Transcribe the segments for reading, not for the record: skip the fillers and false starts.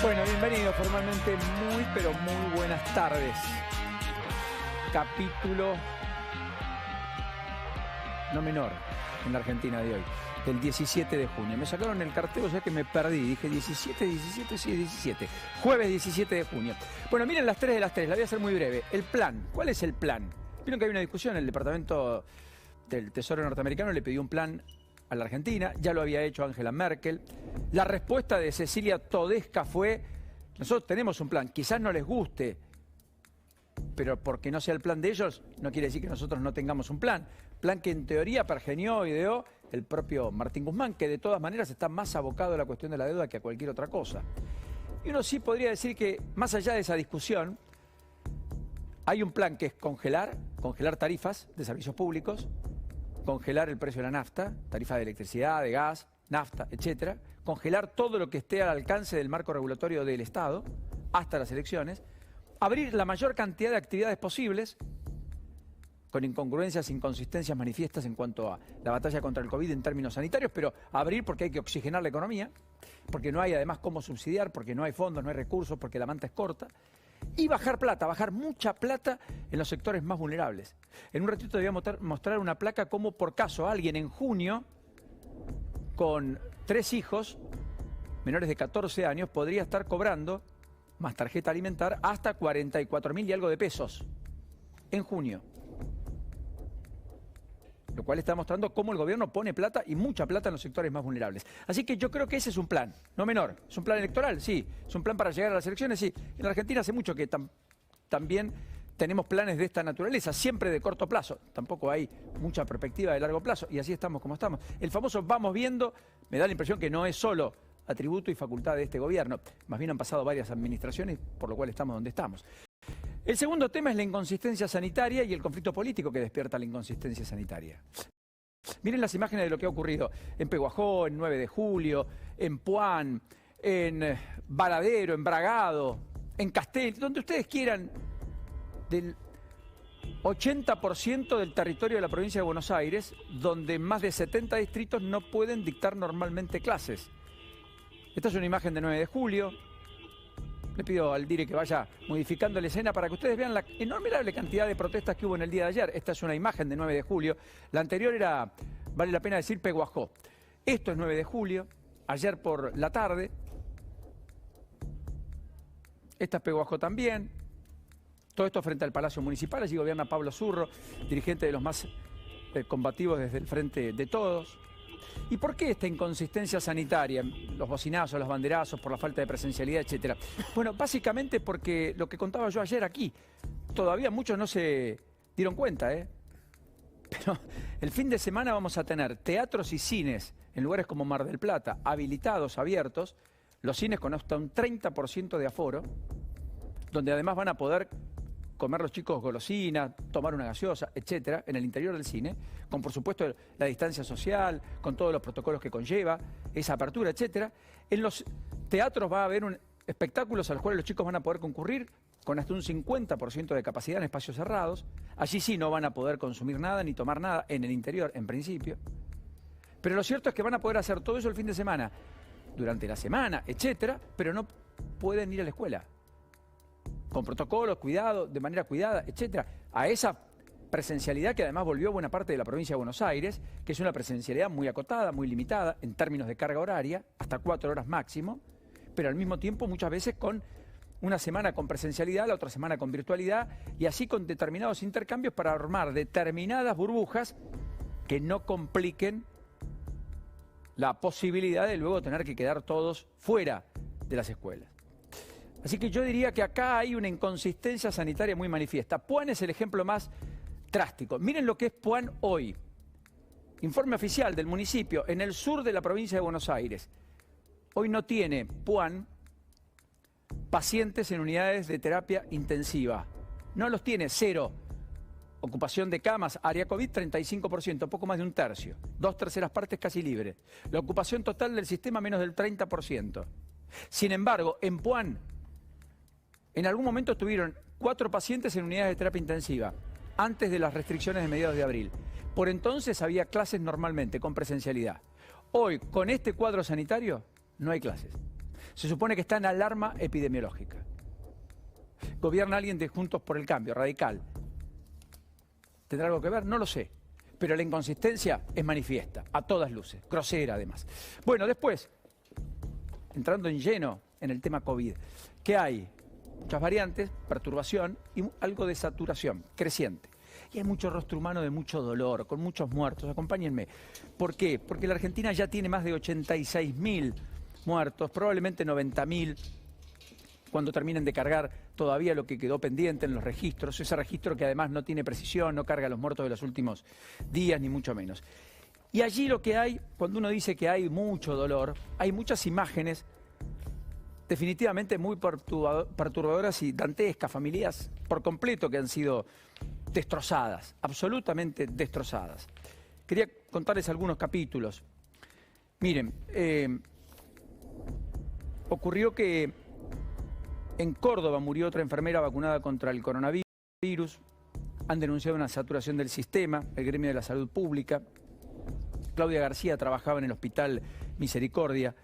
Bueno, bienvenido formalmente, pero muy buenas tardes. Capítulo no menor en la Argentina de hoy, del 17 de junio. Me sacaron el carteo, ya que me perdí. Dije 17, sí, 17. Jueves 17 de junio. Bueno, miren las 3 de las 3, la voy a hacer muy breve. El plan, ¿cuál es el plan? Vieron que hay una discusión, el Departamento del Tesoro norteamericano le pidió un plan a la Argentina, ya lo había hecho Angela Merkel. La respuesta de Cecilia Todesca fue: nosotros tenemos un plan, quizás no les guste, pero porque no sea el plan de ellos, no quiere decir que nosotros no tengamos un plan. Plan que en teoría pergenió, ideó el propio Martín Guzmán, que de todas maneras está más abocado a la cuestión de la deuda que a cualquier otra cosa. Y uno sí podría decir que, más allá de esa discusión, hay un plan que es congelar tarifas de servicios públicos, congelar el precio de la nafta, tarifas de electricidad, de gas, nafta, etcétera, congelar todo lo que esté al alcance del marco regulatorio del Estado hasta las elecciones, abrir la mayor cantidad de actividades posibles, con incongruencias, inconsistencias manifiestas en cuanto a la batalla contra el COVID en términos sanitarios, pero abrir porque hay que oxigenar la economía, porque no hay además cómo subsidiar, porque no hay fondos, no hay recursos, porque la manta es corta, y bajar plata, bajar mucha plata en los sectores más vulnerables. En un ratito te voy a mostrar una placa como, por caso, alguien en junio con 3 hijos menores de 14 años podría estar cobrando, más tarjeta alimentar, hasta 44.000 y algo de pesos en junio. Lo cual está mostrando cómo el gobierno pone plata, y mucha plata, en los sectores más vulnerables. Así que yo creo que ese es un plan, no menor. ¿Es un plan electoral? Sí. ¿Es un plan para llegar a las elecciones? Sí. En la Argentina hace mucho que también tenemos planes de esta naturaleza, siempre de corto plazo. Tampoco hay mucha perspectiva de largo plazo, y así estamos como estamos. El famoso vamos viendo, me da la impresión que no es solo atributo y facultad de este gobierno. Más bien han pasado varias administraciones, por lo cual estamos donde estamos. El segundo tema es la inconsistencia sanitaria y el conflicto político que despierta la inconsistencia sanitaria. Miren las imágenes de lo que ha ocurrido en Peguajó, en 9 de julio, en Puan, en Varadero, en Bragado, en Castel, donde ustedes quieran, del 80% del territorio de la provincia de Buenos Aires, donde más de 70 distritos no pueden dictar normalmente clases. Esta es una imagen de 9 de julio. Le pido al dire que vaya modificando la escena para que ustedes vean la enorme cantidad de protestas que hubo en el día de ayer. Esta es una imagen de 9 de julio. La anterior era, vale la pena decir, Peguajó. Esto es 9 de julio, ayer por la tarde. Esta es Peguajó también. Todo esto frente al Palacio Municipal. Allí gobierna Pablo Zurro, dirigente de los más combativos desde el Frente de Todos. ¿Y por qué esta inconsistencia sanitaria? Los bocinazos, los banderazos, por la falta de presencialidad, etcétera. Bueno, básicamente porque lo que contaba yo ayer aquí, todavía muchos no se dieron cuenta, pero el fin de semana vamos a tener teatros y cines en lugares como Mar del Plata, habilitados, abiertos, los cines con hasta un 30% de aforo, donde además van a poder comer los chicos golosinas, tomar una gaseosa, etcétera, en el interior del cine, con por supuesto la distancia social, con todos los protocolos que conlleva, esa apertura, etcétera. En los teatros va a haber espectáculos a los cuales los chicos van a poder concurrir con hasta un 50% de capacidad en espacios cerrados. Allí sí no van a poder consumir nada ni tomar nada en el interior, en principio. Pero lo cierto es que van a poder hacer todo eso el fin de semana, durante la semana, etcétera, pero no pueden ir a la escuela. Con protocolos, cuidado, de manera cuidada, etcétera, a esa presencialidad que además volvió buena parte de la provincia de Buenos Aires, que es una presencialidad muy acotada, muy limitada en términos de carga horaria, hasta 4 horas máximo, pero al mismo tiempo muchas veces con una semana con presencialidad, la otra semana con virtualidad, y así con determinados intercambios para armar determinadas burbujas que no compliquen la posibilidad de luego tener que quedar todos fuera de las escuelas. Así que yo diría que acá hay una inconsistencia sanitaria muy manifiesta. Puan es el ejemplo más drástico. Miren lo que es Puan hoy. Informe oficial del municipio en el sur de la provincia de Buenos Aires. Hoy no tiene Puan pacientes en unidades de terapia intensiva. No los tiene, 0. Ocupación de camas, área COVID, 35%, poco más de un tercio. 2/3 partes casi libres. La ocupación total del sistema, menos del 30%. Sin embargo, en Puan, en algún momento tuvieron 4 pacientes en unidades de terapia intensiva, antes de las restricciones de mediados de abril. Por entonces había clases normalmente, con presencialidad. Hoy, con este cuadro sanitario, no hay clases. Se supone que está en alarma epidemiológica. Gobierna alguien de Juntos por el Cambio, radical. ¿Tendrá algo que ver? No lo sé. Pero la inconsistencia es manifiesta, a todas luces, grosera además. Bueno, después, entrando en lleno en el tema COVID, ¿qué hay? Muchas variantes, perturbación y algo de saturación creciente. Y hay mucho rostro humano de mucho dolor, con muchos muertos. Acompáñenme. ¿Por qué? Porque la Argentina ya tiene más de 86.000 muertos, probablemente 90.000 cuando terminen de cargar todavía lo que quedó pendiente en los registros, ese registro que además no tiene precisión, no carga los muertos de los últimos días, ni mucho menos. Y allí lo que hay, cuando uno dice que hay mucho dolor, hay muchas imágenes definitivamente muy perturbadoras y dantescas, familias por completo que han sido destrozadas, absolutamente destrozadas. Quería contarles algunos capítulos. Miren, ocurrió que en Córdoba murió otra enfermera vacunada contra el coronavirus. Han denunciado una saturación del sistema, el gremio de la salud pública. Claudia García trabajaba en el Hospital Misericordia.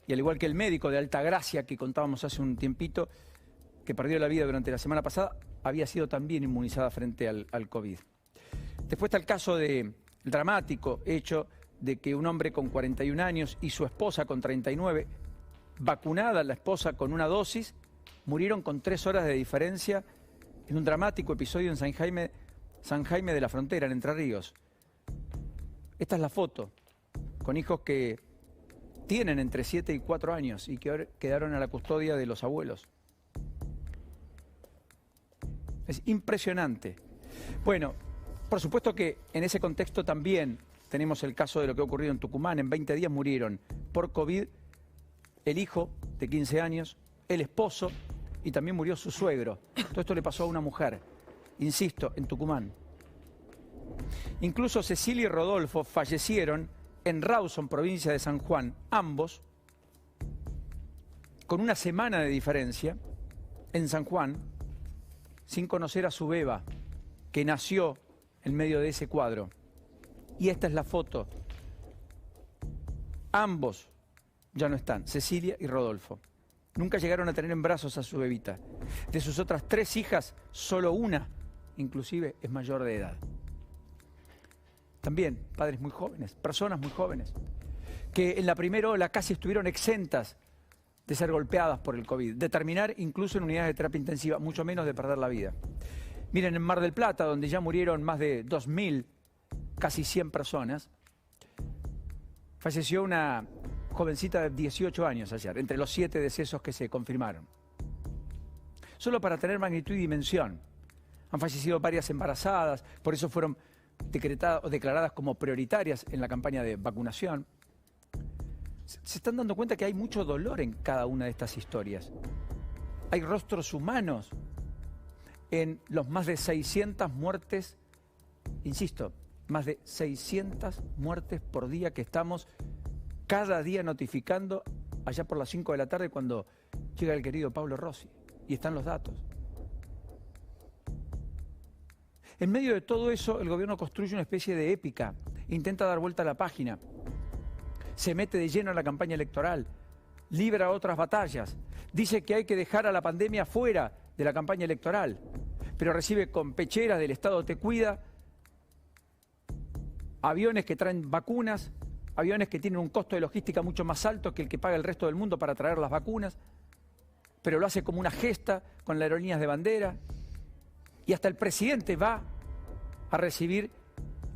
Y al igual que el médico de Altagracia, que contábamos hace un tiempito, que perdió la vida durante la semana pasada, había sido también inmunizada frente al COVID. Después está el caso del dramático hecho de que un hombre con 41 años y su esposa con 39, vacunada la esposa con una dosis, murieron con 3 horas de diferencia en un dramático episodio en San Jaime de la Frontera, en Entre Ríos. Esta es la foto, con hijos que tienen entre 7 y 4 años y que ahora quedaron a la custodia de los abuelos. Es impresionante. Bueno, por supuesto que en ese contexto también tenemos el caso de lo que ha ocurrido en Tucumán. En 20 días murieron por COVID el hijo de 15 años, el esposo y también murió su suegro. Todo esto le pasó a una mujer, insisto, en Tucumán. Incluso Cecilia y Rodolfo fallecieron en Rawson, provincia de San Juan, ambos, con una semana de diferencia, en San Juan, sin conocer a su beba, que nació en medio de ese cuadro. Y esta es la foto. Ambos ya no están, Cecilia y Rodolfo. Nunca llegaron a tener en brazos a su bebita. De sus otras 3 hijas, solo una, inclusive, es mayor de edad. También padres muy jóvenes, personas muy jóvenes, que en la primera ola casi estuvieron exentas de ser golpeadas por el COVID, de terminar incluso en unidades de terapia intensiva, mucho menos de perder la vida. Miren, en Mar del Plata, donde ya murieron más de 2.000, casi 100 personas, falleció una jovencita de 18 años ayer, entre los 7 decesos que se confirmaron. Solo para tener magnitud y dimensión, han fallecido varias embarazadas, por eso fueron decretadas o declaradas como prioritarias en la campaña de vacunación. Se están dando cuenta que hay mucho dolor en cada una de estas historias. Hay rostros humanos en los más de 600 muertes, insisto, más de 600 muertes por día que estamos cada día notificando allá por las 5 de la tarde cuando llega el querido Pablo Rossi. Y están los datos. En medio de todo eso, el gobierno construye una especie de épica, intenta dar vuelta a la página, se mete de lleno en la campaña electoral, libra otras batallas, dice que hay que dejar a la pandemia fuera de la campaña electoral, pero recibe con pecheras del Estado Te Cuida, aviones que traen vacunas, aviones que tienen un costo de logística mucho más alto que el que paga el resto del mundo para traer las vacunas, pero lo hace como una gesta con las aerolíneas de bandera. Y hasta el presidente va a recibir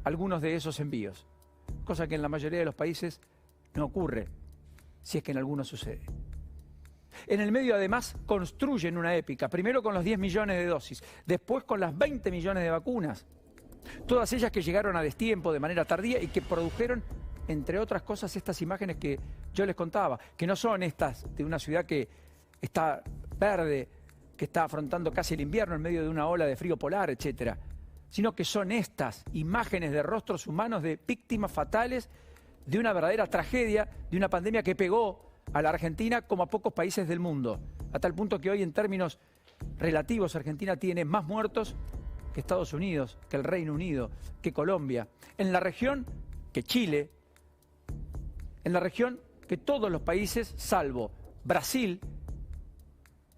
algunos de esos envíos, cosa que en la mayoría de los países no ocurre, si es que en algunos sucede. En el medio, además, construyen una épica, primero con los 10 millones de dosis, después con las 20 millones de vacunas, todas ellas que llegaron a destiempo de manera tardía y que produjeron, entre otras cosas, estas imágenes que yo les contaba, que no son estas de una ciudad que está verde, que está afrontando casi el invierno en medio de una ola de frío polar, etcétera, sino que son estas imágenes de rostros humanos de víctimas fatales de una verdadera tragedia, de una pandemia que pegó a la Argentina como a pocos países del mundo, a tal punto que hoy en términos relativos Argentina tiene más muertos que Estados Unidos, que el Reino Unido, que Colombia, en la región que Chile, en la región que todos los países, salvo Brasil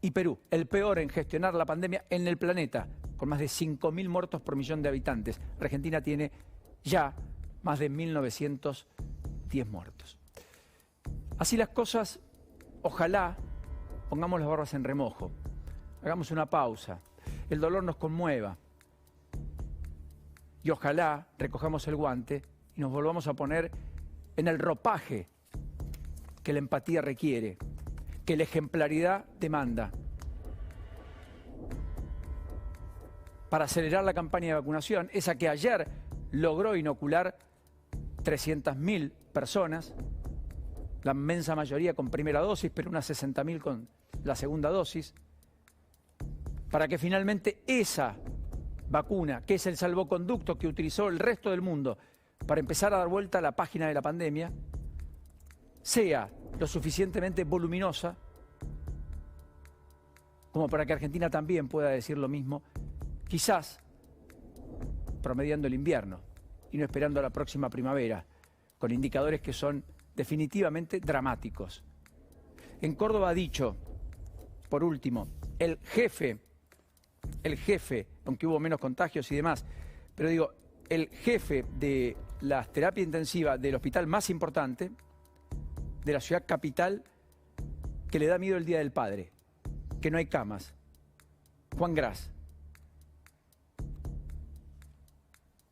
y Perú, el peor en gestionar la pandemia en el planeta, con más de 5.000 muertos por millón de habitantes. Argentina tiene ya más de 1.910 muertos. Así las cosas, ojalá pongamos las barbas en remojo, hagamos una pausa, el dolor nos conmueva y ojalá recojamos el guante y nos volvamos a poner en el ropaje que la empatía requiere, que la ejemplaridad demanda, para acelerar la campaña de vacunación, esa que ayer logró inocular 300.000 personas, la inmensa mayoría con primera dosis, pero unas 60.000 con la segunda dosis, para que finalmente esa vacuna, que es el salvoconducto que utilizó el resto del mundo para empezar a dar vuelta a la página de la pandemia, sea lo suficientemente voluminosa como para que Argentina también pueda decir lo mismo, quizás promediando el invierno y no esperando a la próxima primavera, con indicadores que son definitivamente dramáticos. En Córdoba ha dicho, por último, el jefe, aunque hubo menos contagios y demás, pero digo, el jefe de la terapia intensiva del hospital más importante de la ciudad capital, que le da miedo el Día del Padre, que no hay camas, Juan Gras.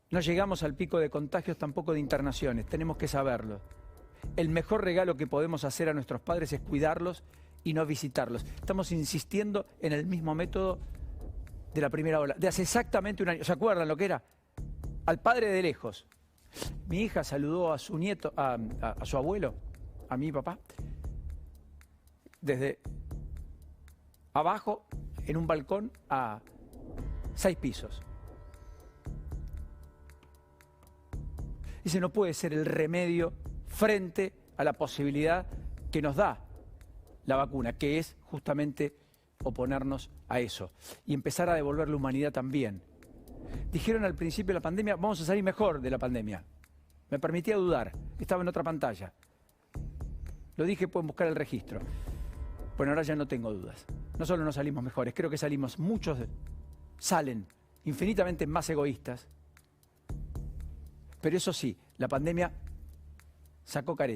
No llegamos al pico de contagios, tampoco de internaciones, tenemos que saberlo. El mejor regalo que podemos hacer a nuestros padres es cuidarlos y no visitarlos. Estamos insistiendo en el mismo método de la primera ola, de hace exactamente un año. ¿Se acuerdan lo que era? Al padre de lejos. Mi hija saludó a su nieto, a su abuelo, a mi papá, desde abajo, en un balcón, a 6 pisos. Ese no puede ser el remedio frente a la posibilidad que nos da la vacuna, que es justamente oponernos a eso y empezar a devolver la humanidad también. Dijeron al principio de la pandemia, vamos a salir mejor de la pandemia. Me permitía dudar, estaba en otra pantalla. Lo dije, pueden buscar el registro. Bueno, ahora ya no tengo dudas. No solo no salimos mejores, creo que salimos, muchos salen infinitamente más egoístas. Pero eso sí, la pandemia sacó careta.